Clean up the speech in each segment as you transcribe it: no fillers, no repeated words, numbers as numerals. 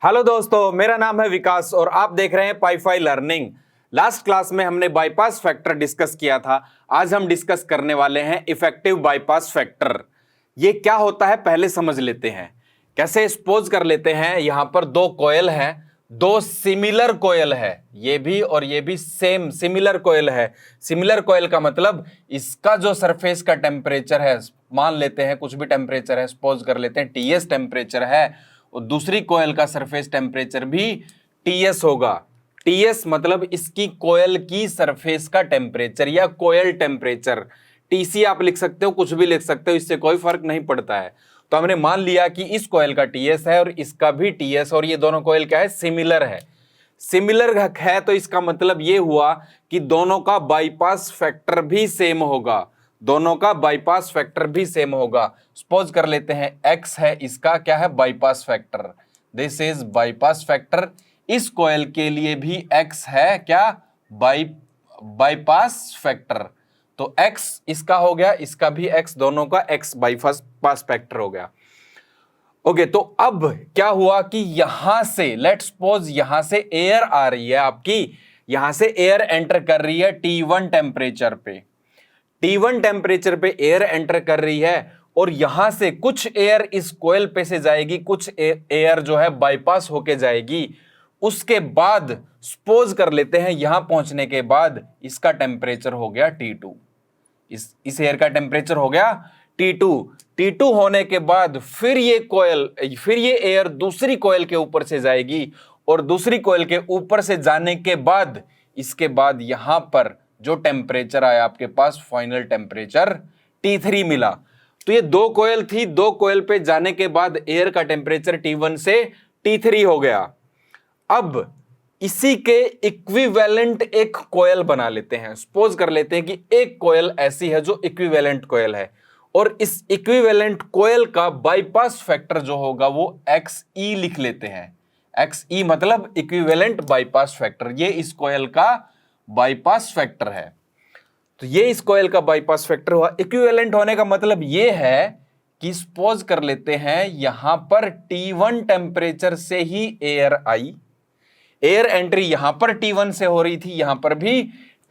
Hello दोस्तों, मेरा नाम है विकास और आप देख रहे हैं पाईफाई लर्निंग। लास्ट क्लास में हमने बाईपास फैक्टर डिस्कस किया था। आज हम डिस्कस करने वाले हैं इफेक्टिव बाईपास फैक्टर। ये क्या होता है पहले समझ लेते हैं। कैसे सपोज कर लेते हैं, यहां पर दो कॉइल है, दो सिमिलर कॉइल है, ये भी और ये भी सेम सिमिलर कॉइल है। सिमिलर कॉइल का मतलब इसका जो सरफेस का टेम्परेचर है, मान लेते हैं कुछ भी टेम्परेचर है, सपोज कर लेते हैं टीएस टेम्परेचर है, और दूसरी कोयल का सरफेस टेम्परेचर भी टीएस होगा। टीएस मतलब इसकी कोयल की सरफेस का टेम्परेचर या कोयल टेम्परेचर। टीसी आप लिख सकते हो, कुछ भी लिख सकते हो, इससे कोई फर्क नहीं पड़ता है। तो हमने मान लिया कि इस कोयल का टीएस है और इसका भी टीएस, और ये दोनों कोयल क्या है, सिमिलर है। सिमिलर है तो इसका मतलब ये हुआ कि दोनों का बाईपास फैक्टर भी सेम होगा। दोनों का बाईपास फैक्टर भी सेम होगा। सपोज कर लेते हैं x है, इसका क्या है, bypass factor. This is bypass factor. इस कॉइल के लिए भी x है, क्या, बाईपास फैक्टर। तो x इसका हो गया, इसका भी x, दोनों का x बाईपास फैक्टर हो गया। ओके, तो अब क्या हुआ कि यहां से लेट्स सपोज यहां से एयर आ रही है आपकी, यहां से एयर एंटर कर रही है T1 टेम्परेचर पे। T1 टेम्परेचर पे एयर एंटर कर रही है और यहां से कुछ एयर इस कोयल पे से जाएगी, कुछ एयर जो है बाईपास होके जाएगी। उसके बाद सपोज कर लेते हैं यहां पहुंचने के बाद इसका टेम्परेचर हो गया T2। इस एयर का टेम्परेचर हो गया T2। T2 होने के बाद फिर ये एयर दूसरी कोयल के ऊपर से जाएगी, और दूसरी कोयल के ऊपर से जाने के बाद इसके बाद यहां पर जो टेम्परेचर आया आपके पास, फाइनल टेम्परेचर T3 मिला। तो ये दो कोयल थी, दो कोयल पे जाने के बाद एयर का टेम्परेचर T1 से T3 हो गया। अब इसी के इक्विवेलेंट एक कोयल बना लेते हैं। सपोज कर लेते हैं कि एक कोयल ऐसी है जो इक्विवेलेंट कोयल है, और इस इक्विवेलेंट कोयल का बाईपास फैक्टर जो होगा वो XE लिख लेते हैं। XE मतलब इक्विवेलेंट बाईपास फैक्टर। ये इस कोयल का बाईपास फैक्टर है। तो ये इस कोयल का बाईपास फैक्टर हुआ। इक्विवेलेंट होने का मतलब ये है कि सपोज कर लेते हैं यहां पर T1 टेम्परेचर से ही एयर आई, एयर एंट्री यहां पर T1 से हो रही थी, यहां पर भी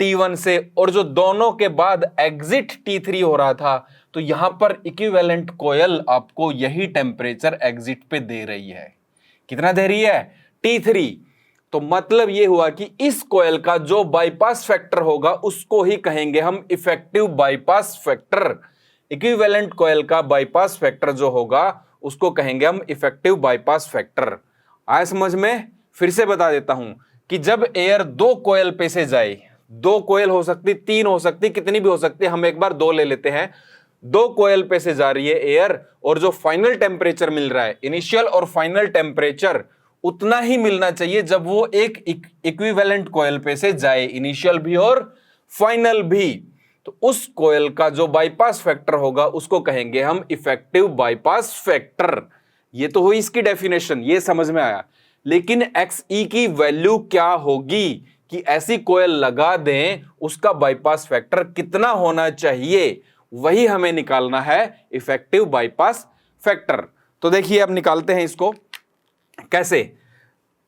T1 से, और जो दोनों के बाद एग्जिट T3 हो रहा था, तो यहां पर इक्विवेलेंट कोयल आपको यही टेम्परेचर एग्जिट पे दे रही है। कितना दे रही है, T3। तो मतलब यह हुआ कि इस कोयल का जो बाईपास फैक्टर होगा उसको ही कहेंगे हम इफेक्टिव बाईपास फैक्टर। इक्विवेलेंट कोयल का बाईपास फैक्टर जो होगा उसको कहेंगे हम इफेक्टिव बाईपास फैक्टर। आया समझ में? फिर से बता देता हूं कि जब एयर दो कोयल पे से जाए, दो कोयल हो सकती, तीन हो सकती, कितनी भी हो सकती, हम एक बार दो ले लेते हैं। दो कोयल पे से जा रही है एयर, और जो फाइनल टेम्परेचर मिल रहा है, इनिशियल और फाइनल टेम्परेचर उतना ही मिलना चाहिए जब वो एक इक्विवेलेंट कोयल पे से जाए, इनिशियल भी और फाइनल भी। तो उस कोयल का जो बाईपास फैक्टर होगा उसको कहेंगे हम इफेक्टिव बाईपास फैक्टर। ये तो हुई इसकी डेफिनेशन, ये समझ में आया। लेकिन XE की वैल्यू क्या होगी कि ऐसी कोयल लगा दें, उसका बाईपास फैक्टर कितना होना चाहिए, वही हमें निकालना है, इफेक्टिव बाईपास फैक्टर। तो देखिए अब निकालते हैं इसको कैसे।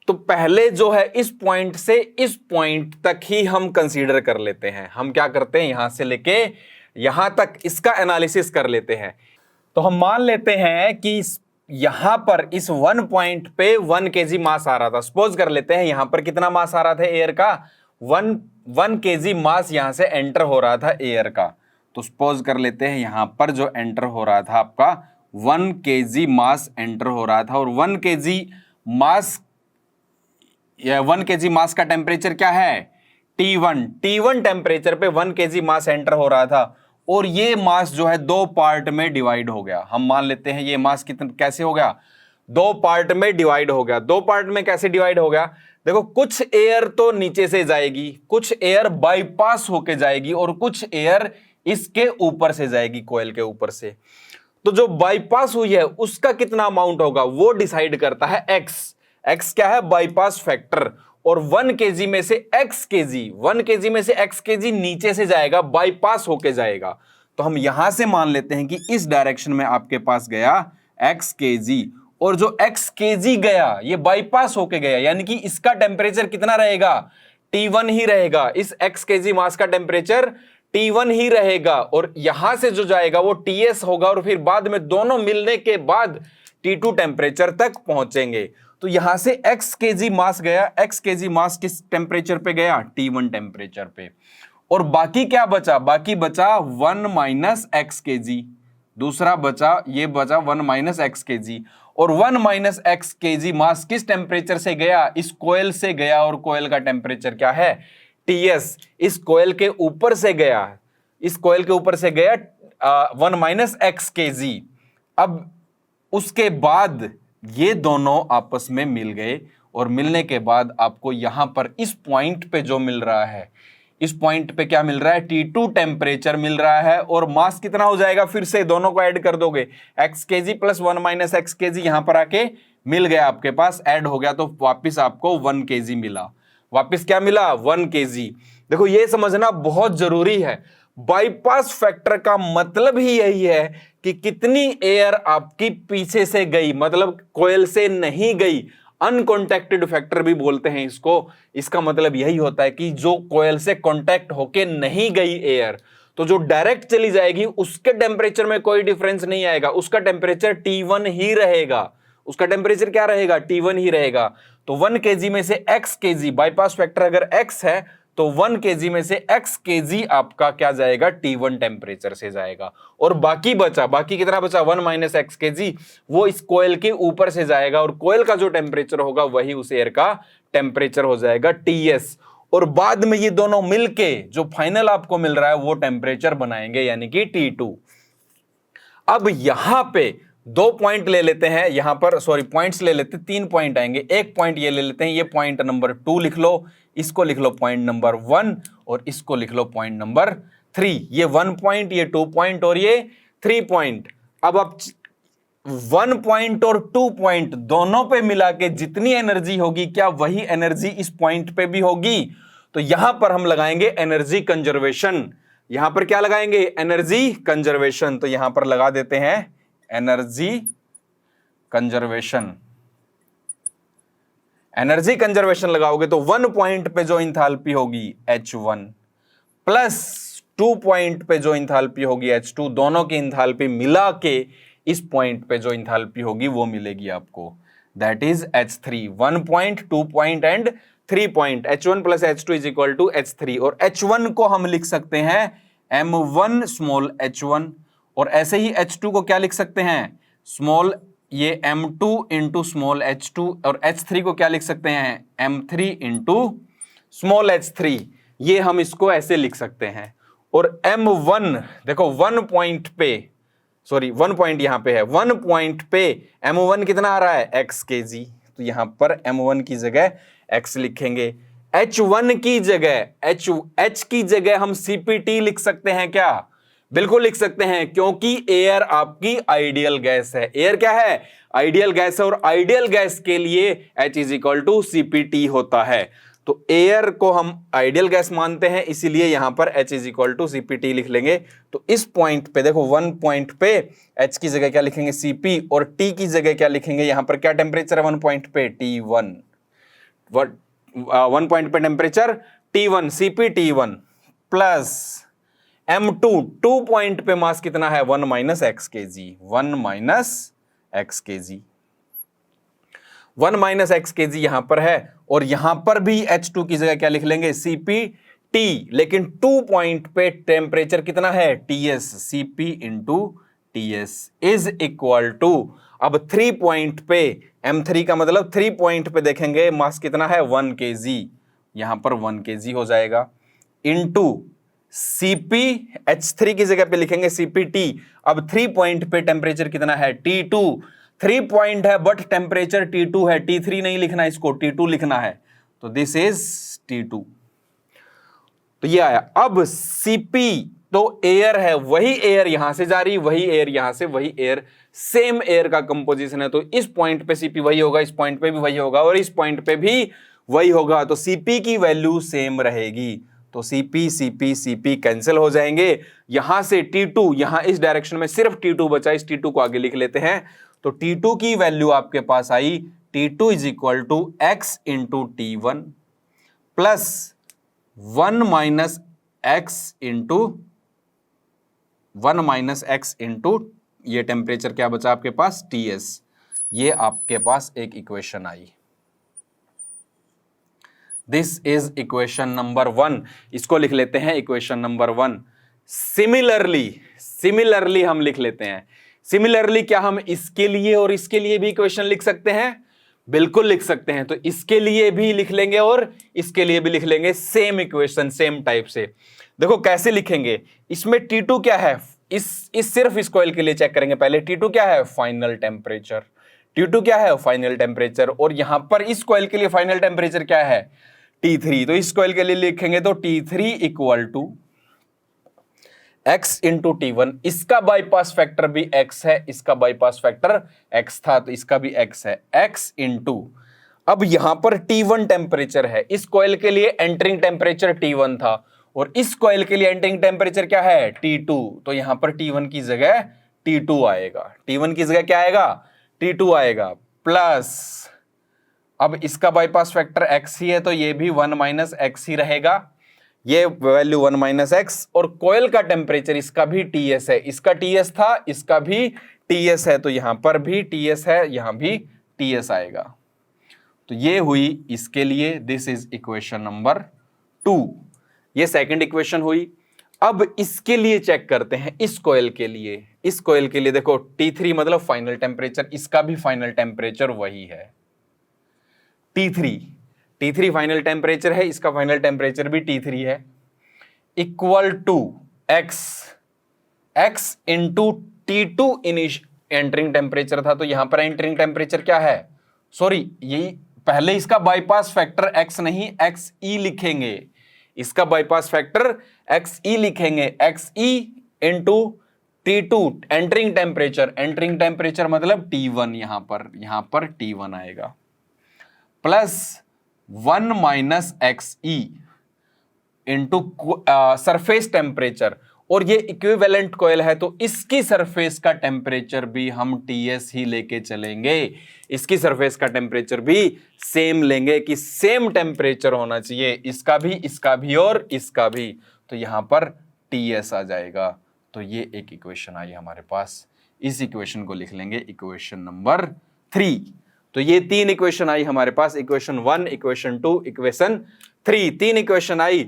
तो पहले जो है इस पॉइंट से इस पॉइंट तक ही हम कंसीडर कर लेते हैं। हम क्या करते हैं, यहां से लेके यहां तक इसका एनालिसिस कर लेते हैं। तो हम मान लेते हैं कि यहां पर इस 1 पॉइंट पे 1 kg मास आ रहा था। सपोज कर लेते हैं यहां पर कितना मास आ रहा था एयर का, 1 kg मास यहां से एंटर हो रहा था एयर का। तो सपोज कर लेते हैं यहां पर जो एंटर हो रहा था आपका 1 kg मास एंटर हो रहा था, और 1 kg मास या 1 kg मास का टेम्परेचर क्या है, T1 टेम्परेचर पे 1 kg मास एंटर हो रहा था, और ये मास जो है दो पार्ट में डिवाइड हो गया। हम मान लेते हैं ये मास कैसे हो गया, दो पार्ट में डिवाइड हो गया। दो पार्ट में कैसे डिवाइड हो गया, देखो कुछ एयर तो नीचे से जाएगी, कुछ एयर बाईपास होके जाएगी, और कुछ एयर इसके ऊपर से जाएगी, कोयल के ऊपर से। तो जो बाईपास हुई है उसका कितना अमाउंट होगा वो डिसाइड करता है एक्स क्या है, बाईपास फैक्टर। और 1 kg में से x kg नीचे से जाएगा, बाईपास होके जाएगा। तो हम यहां से मान लेते हैं कि इस डायरेक्शन में आपके पास गया x kg, और जो x kg गया ये बाईपास होके गया, यानी कि इसका टेम्परेचर कितना रहेगा, T1 ही रहेगा। इस x kg मास का टेम्परेचर T1 ही रहेगा, और यहां से जो जाएगा वो Ts होगा, और फिर बाद में दोनों मिलने के बाद T2 टेम्परेचर तक पहुंचेंगे। तो यहां से x kg मास गया, x kg मास किस टेम्परेचर पे गया, T1 टेम्परेचर पे। और बाकी क्या बचा, बाकी बचा 1 माइनस एक्स के जी, दूसरा बचा, ये बचा 1 माइनस एक्स के जी। और 1 माइनस एक्स के जी मास किस टेम्परेचर से गया, इस कोयल से गया, और कोयल का टेम्परेचर क्या है, टीएस। इस कोयल के ऊपर से गया, इस कोयल के ऊपर से गया 1 माइनस एक्स के जी। अब उसके बाद ये दोनों आपस में मिल गए, और मिलने के बाद आपको यहां पर इस पॉइंट पे जो मिल रहा है, इस पॉइंट पे क्या मिल रहा है, T2 टेम्परेचर मिल रहा है। और मास कितना हो जाएगा, फिर से दोनों को ऐड कर दोगे, एक्स के जी प्लस 1 माइनस एक्स के जी यहां पर आके मिल गया आपके पास, ऐड हो गया, तो वापिस आपको 1 के जी मिला। वापिस क्या मिला, 1 के जी। देखो ये समझना बहुत जरूरी है, बाईपास फैक्टर का मतलब ही यही है कि कितनी एयर आपकी पीछे से गई, मतलब कोयल से नहीं गई। अनकॉन्टैक्टेड फैक्टर भी बोलते हैं इसको। इसका मतलब यही होता है कि जो कोयल से कांटेक्ट होके नहीं गई एयर, तो जो डायरेक्ट चली जाएगी उसके टेम्परेचर में कोई डिफरेंस नहीं आएगा, उसका टेम्परेचर T1 ही रहेगा। उसका टेम्परेचर क्या रहेगा, T1 ही रहेगा। तो 1 kg में से x kg, बाईपास फैक्टर अगर x है तो 1 kg में से x kg आपका क्या जाएगा, T1 टेम्परेचर से जाएगा। और बाकी बचा, बाकी कितना बचा, 1 माइनस एक्स के जी, वो इस कोयल के ऊपर से जाएगा, और कोयल का जो टेम्परेचर होगा वही उस एयर का टेम्परेचर हो जाएगा, Ts। और बाद में ये दोनों मिलके जो फाइनल आपको मिल रहा है वो टेम्परेचर बनाएंगे, यानी कि T2। अब यहां पे 2 पॉइंट ले लेते हैं, यहां पर सॉरी पॉइंट्स ले लेते हैं, 3 पॉइंट आएंगे। एक पॉइंट ये ले लेते हैं, ये पॉइंट नंबर 2 लिख लो, इसको लिख लो पॉइंट नंबर 1, और इसको लिख लो पॉइंट नंबर 3। ये 1 पॉइंट, ये 2 पॉइंट, और ये 3 पॉइंट। अब आप 1 पॉइंट और 2 पॉइंट दोनों पे मिला के जितनी एनर्जी होगी, क्या वही एनर्जी इस पॉइंट पे भी होगी? तो यहां पर हम लगाएंगे एनर्जी कंजर्वेशन। यहां पर क्या लगाएंगे, एनर्जी कंजर्वेशन। तो यहां पर लगा देते हैं एनर्जी कंजर्वेशन। एनर्जी कंजर्वेशन लगाओगे तो 1 पॉइंट पे जो इंथैल्पी होगी H1 प्लस 2 पॉइंट पे जो इंथैल्पी होगी H2, दोनों की इंथैल्पी मिला के इस पॉइंट पे जो इंथैल्पी होगी वो मिलेगी आपको, that is H3। 1 point, 2 point and 3 point, H1 plus H2 is equal to H3। और H1 को हम लिख सकते हैं M1 स्मॉल h1, और ऐसे ही H2 को क्या लिख सकते हैं, स्मॉल ये M2 इंटू स्मॉल h2, और H3 को क्या लिख सकते हैं, M3 इंटू स्मॉल h3। ये हम इसको ऐसे लिख सकते हैं। और M1 देखो 1 पॉइंट पे, सॉरी 1 पॉइंट यहां पे है, 1 पॉइंट पे M1 कितना आ रहा है, x kg। तो यहां पर M1 की जगह x लिखेंगे, H1 की जगह H की जगह हम CPT लिख सकते हैं क्या, बिल्कुल लिख सकते हैं, क्योंकि एयर आपकी आइडियल गैस है। एयर क्या है, आइडियल गैस है, और आइडियल गैस के लिए H is equal to CPT होता है। तो एयर को हम आइडियल गैस मानते हैं, इसीलिए यहां पर H is equal to CPT लिख लेंगे। तो इस पॉइंट पे देखो 1 पॉइंट पे H की जगह क्या लिखेंगे, CP, और T की जगह क्या लिखेंगे, यहां पर क्या टेम्परेचर है 1 पॉइंट पे, T1। 1 पॉइंट पे temperature T1, CP T1 plus M2, 2 point पे मास कितना है, 1 माइनस एक्स के जी, 1 माइनस एक्स के जी, 1 माइनस एक्स के जी यहां पर है। और यहां पर भी H2 की जगह क्या लिख लेंगे, CPT, लेकिन 2 पॉइंट पे टेम्परेचर कितना है, TS, CP into TS is equal to, अब 3 पॉइंट पे M3 का मतलब 3 पॉइंट पे देखेंगे मास कितना है, 1 kg, यहां पर 1 kg हो जाएगा, इंटू CP, H3 की जगह पे लिखेंगे CPT। अब 3 पॉइंट पे टेम्परेचर कितना है, T2, 3 पॉइंट है बट टेम्परेचर T2 है, T3 नहीं लिखना, इसको T2 लिखना है, तो दिस इज T2। तो ये आया। अब CP तो एयर है, वही एयर यहां से जा रही, वही एयर यहां से, वही एयर, सेम एयर का कंपोजिशन है, तो इस पॉइंट पे CP वही होगा, इस पॉइंट पे भी वही होगा, और इस पॉइंट पे भी वही होगा, तो CP की वैल्यू सेम रहेगी। तो CP CP CP कैंसिल हो जाएंगे, यहां से T2, यहां इस डायरेक्शन में सिर्फ T2 बचा, इस T2 को आगे लिख लेते हैं। तो T2 की वैल्यू आपके पास आई T2 is equal to x into T1 plus 1 minus x into ये टेम्परेचर क्या बचा आपके पास Ts। ये आपके पास एक इक्वेशन आई। This is equation number 1। इसको लिख लेते हैं इक्वेशन नंबर 1। सिमिलरली हम लिख लेते हैं। सिमिलरली क्या हम इसके लिए और इसके लिए भी इक्वेशन लिख सकते हैं? बिल्कुल लिख सकते हैं। तो इसके लिए भी लिख लेंगे और इसके लिए भी लिख लेंगे, सेम इक्वेशन सेम टाइप से। देखो कैसे लिखेंगे। इसमें T2 क्या है, इस सिर्फ इस कॉइल के लिए चेक करेंगे पहले। T2 क्या है, फाइनल टेम्परेचर। T2 क्या है, फाइनल टेम्परेचर। और यहां पर इस कॉइल के लिए फाइनल टेम्परेचर क्या है, T3। तो इस कॉइल के लिए लिखेंगे तो T3 equal to x into T1। इसका बाईपास फैक्टर भी x है, इसका बाईपास फैक्टर x था तो इसका भी x है, x इंटू, अब यहां पर T1 टेम्परेचर है। इस कॉइल के लिए एंटरिंग टेम्परेचर T1 था और इस कॉइल के लिए एंटरिंग टेम्परेचर क्या है, T2। तो यहां पर T1 की जगह T2 आएगा। T1 की जगह क्या आएगा, T2 आएगा। प्लस अब इसका बाईपास फैक्टर x ही है तो ये भी 1 माइनस एक्स ही रहेगा। ये वैल्यू 1 माइनस एक्स। और कोयल का टेम्परेचर इसका भी Ts है, इसका Ts था, इसका भी Ts है, तो यहां पर भी Ts है, यहां भी Ts आएगा। तो ये हुई इसके लिए, दिस इज इक्वेशन नंबर 2। ये सेकंड इक्वेशन हुई। अब इसके लिए चेक करते हैं, इस कोयल के लिए। इस कोयल के लिए देखो T3 मतलब फाइनल टेम्परेचर, इसका भी फाइनल टेम्परेचर वही है T3 फाइनल टेम्परेचर है, इसका फाइनल टेम्परेचर भी T3 है, equal to x into T2 entering temperature था। तो यहां पर एंटरिंग टेम्परेचर क्या है, सॉरी ये पहले इसका बाईपास फैक्टर x नहीं xe लिखेंगे। इसका बाईपास फैक्टर xe लिखेंगे, xe into T2 entering temperature मतलब T1। यहां पर T1 आएगा plus 1 minus XE into surface temperature. और ये इक्विवेलेंट कॉइल है तो इसकी सरफेस का टेम्परेचर भी हम Ts ही लेके चलेंगे। इसकी सरफेस का टेम्परेचर भी सेम लेंगे कि सेम टेम्परेचर होना चाहिए, इसका भी और इसका भी। तो यहां पर Ts आ जाएगा। तो ये एक इक्वेशन आई हमारे पास। इस इक्वेशन को लिख लेंगे इक्वेशन नंबर 3। तो ये 3 इक्वेशन आई हमारे पास, इक्वेशन 1, इक्वेशन 2, इक्वेशन 3। 3 इक्वेशन आई।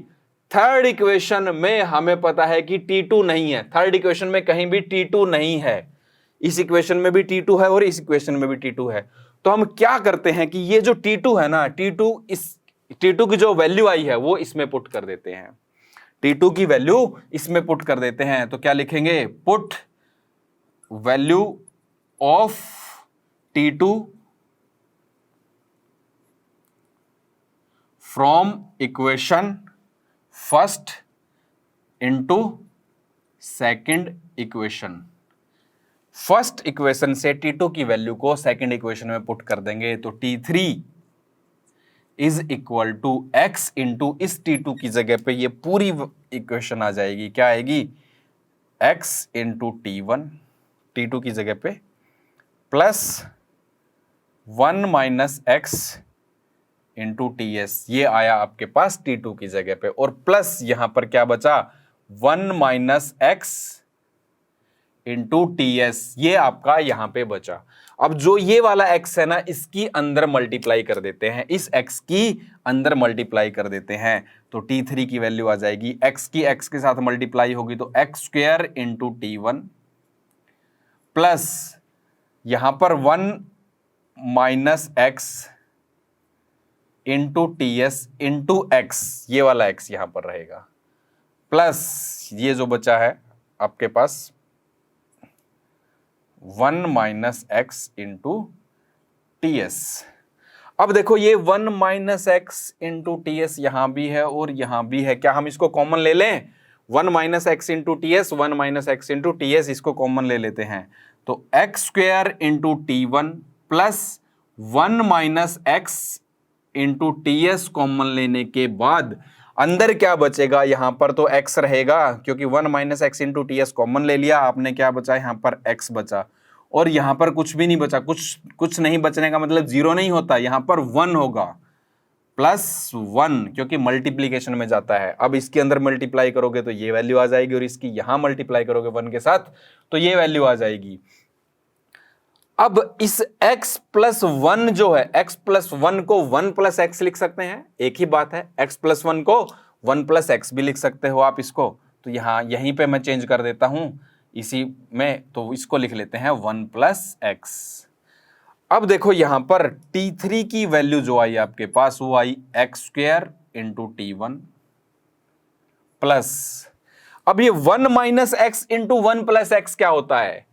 थर्ड इक्वेशन में हमें पता है कि T2 नहीं है। थर्ड इक्वेशन में कहीं भी T2 नहीं है। इस इक्वेशन में भी T2 है और इस इक्वेशन में भी T2 है। तो हम क्या करते हैं कि ये जो T2 है ना, T2 की जो वैल्यू आई है वो इसमें पुट कर देते हैं। T2 की वैल्यू इसमें पुट कर देते हैं। तो क्या लिखेंगे, put value of T2 from equation first into second equation. First equation से T2 की वैल्यू को सेकेंड इक्वेशन में पुट कर देंगे तो T3 is equal to x into इस T2 की जगह पे ये पूरी इक्वेशन आ जाएगी। क्या आएगी, x इंटू T1 T2 की जगह पे plus 1 minus x into Ts। ये आया आपके पास T2 की जगह पे। और प्लस यहां पर क्या बचा, 1 माइनस एक्स इंटू Ts। ये आपका यहां पे बचा। अब जो ये वाला x है ना, इसकी अंदर मल्टीप्लाई कर देते हैं, इस x की अंदर मल्टीप्लाई कर देते हैं। तो T3 की वैल्यू आ जाएगी, x की x के साथ मल्टीप्लाई होगी तो x square into T1 plus यहां पर 1 minus x into Ts into x, ये वाला x यहां पर रहेगा, प्लस ये जो बचा है आपके पास 1 माइनस एक्स इंटू Ts। अब देखो ये 1 माइनस एक्स इंटू Ts यहां भी है और यहां भी है। क्या हम इसको कॉमन ले लें, 1 minus x into Ts, 1 minus x into Ts, इसको कॉमन ले लेते हैं। तो x square into T1 plus 1 minus x into Ts common लेने के बाद अंदर क्या बचेगा, यहां पर तो x रहेगा क्योंकि 1 minus x into Ts common ले लिया आपने, क्या बचा यहां पर x बचा। और यहां पर कुछ भी नहीं बचा, कुछ नहीं बचने का मतलब 0 नहीं होता, यहां पर 1 होगा, +1, क्योंकि मल्टीप्लीकेशन में जाता है। अब इसके अंदर मल्टीप्लाई करोगे तो ये वैल्यू आ जाएगी, और इसकी यहां मल्टीप्लाई करोगे 1 के साथ तो ये वैल्यू आ जाएगी। अब इस x+1 जो है, x+1 को 1+x लिख सकते हैं, एक ही बात है। x+1 को 1+x भी लिख सकते हो आप इसको, तो यहीं पे मैं चेंज कर देता हूं इसी में, तो इसको लिख लेते हैं 1+x। अब देखो यहां पर t3 की वैल्यू जो आई आपके पास, वो आई x² × t1 प्लस, अब ये 1 - x × 1+x क्या होता है,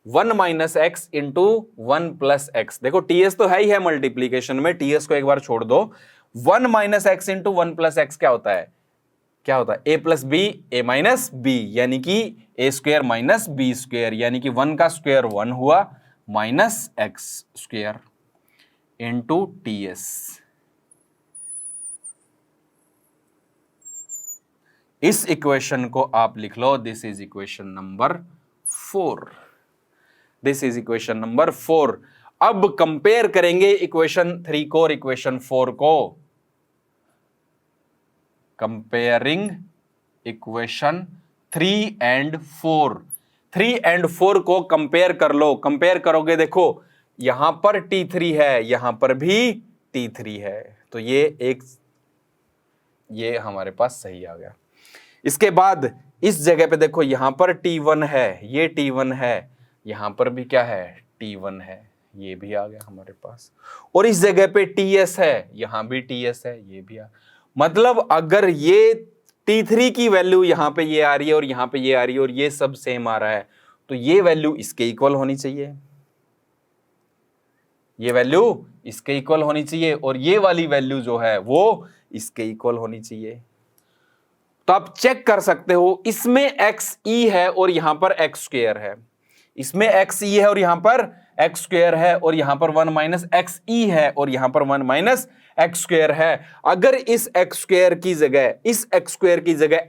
1 - x × 1+x। देखो ts तो है ही है मल्टीप्लीकेशन में, ts को एक बार छोड़ दो। 1 - x × 1+x क्या होता है, क्या होता है, a + b a - b, यानी कि a² - b², यानी कि 1 का स्क्वायर 1 हुआ -x² × ts। इस इक्वेशन को आप लिख लो, this is equation number 4। This is equation number 4। अब कंपेयर करेंगे इक्वेशन 3 को और इक्वेशन 4 को। Comparing equation 3 and 4। 3 एंड 4 को कंपेयर कर लो। कंपेयर करोगे, देखो यहां पर t3 है, यहां पर भी t3 है, तो ये हमारे पास सही आ गया। इसके बाद इस जगह पे देखो, यहां पर t1 है, ये t1 है, यहां पर भी क्या है, t1 है, ये भी आ गया हमारे पास। और इस जगह पे ts है, यहां भी ts है, ये भी आ। मतलब अगर ये t3 की वैल्यू यहां पे ये आ रही है और यहां पे ये आ रही है और ये सब सेम आ रहा है, तो ये वैल्यू इसके इक्वल होनी चाहिए, ये वैल्यू इसके इक्वल होनी चाहिए, और ये वाली वैल्यू जो है वो इसके इक्वल होनी चाहिए। तो आप चेक कर सकते हो, इसमें xe है और यहां पर x² है, इसमें xe है और यहां पर x² है, और यहां पर 1 - xe है और यहां पर 1 - x² है। अगर इस x² की जगह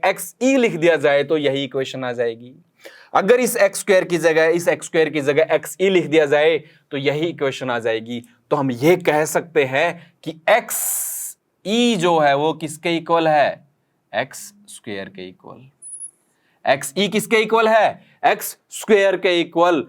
xe लिख दिया जाए तो यही इक्वेशन आ जाएगी। अगर इस x² की जगह xe लिख दिया जाए तो यही इक्वेशन आ जाएगी। तो हम ये कह सकते हैं कि xe जो है वो किसके इक्वल है, x² के इक्वल। xe किसके इक्वल है, x² के इक्वल।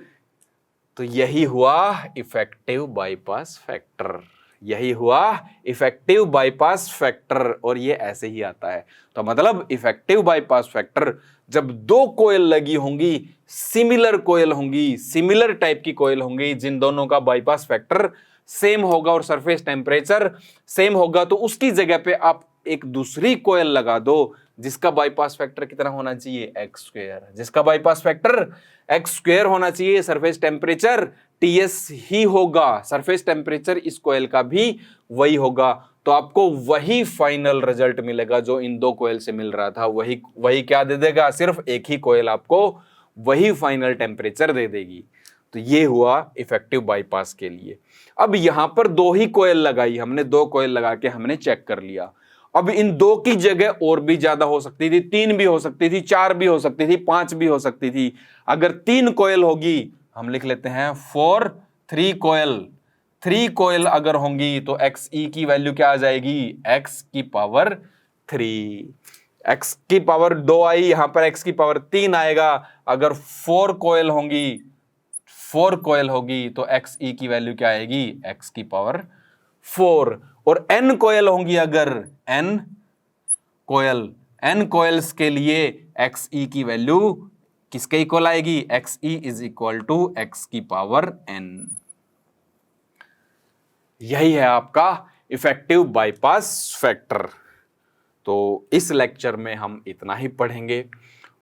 तो यही हुआ इफेक्टिव बाईपास फैक्टर, यही हुआ इफेक्टिव बाईपास फैक्टर, और ये ऐसे ही आता है। तो मतलब इफेक्टिव बाईपास फैक्टर जब दो कोयल लगी होंगी, सिमिलर कोयल होंगी, सिमिलर टाइप की कोयल होंगी, जिन दोनों का बाईपास फैक्टर सेम होगा और सरफेस टेम्परेचर सेम होगा, तो उसकी जगह पे आप एक दूसरी कोयल लगा दो जिसका बाईपास फैक्टर कितना होना चाहिए, x², जिसका बाईपास फैक्टर x² होना चाहिए, सरफेस टेम्परेचर Ts ही होगा, सरफेस टेम्परेचर इस कोयल का भी वही होगा। तो आपको वही फाइनल रिजल्ट मिलेगा जो इन दो कोयल से मिल रहा था, वही क्या दे देगा, सिर्फ एक ही कोयल आपको वही फाइनल टेम्परेचर दे देगी। तो ये हुआ इफेक्टिव बाईपास के लिए। अब यहां पर 2 ही कोयल लगाई हमने, 2 कोयल लगा के हमने चेक कर लिया। अब इन 2 की जगह और भी ज्यादा हो सकती थी, 3 भी हो सकती थी, 4 भी हो सकती थी, 5 भी हो सकती थी। अगर 3 कोयल होगी, हम लिख लेते हैं 4 3 कोयल, 3 कोयल अगर होंगी तो xe की वैल्यू क्या आ जाएगी, x⁻3। x की पावर 2 आई, यहां पर x की पावर 3 आएगा। अगर 4 कोयल होंगी तो xe की वैल्यू क्या आएगी, x⁴। और n कोयल होंगी, अगर n कोयल्स के लिए xe की वैल्यू किसके इक्वल आएगी, xe = x⁻n। यही है आपका इफेक्टिव बाईपास फैक्टर। तो इस लेक्चर में हम इतना ही पढ़ेंगे।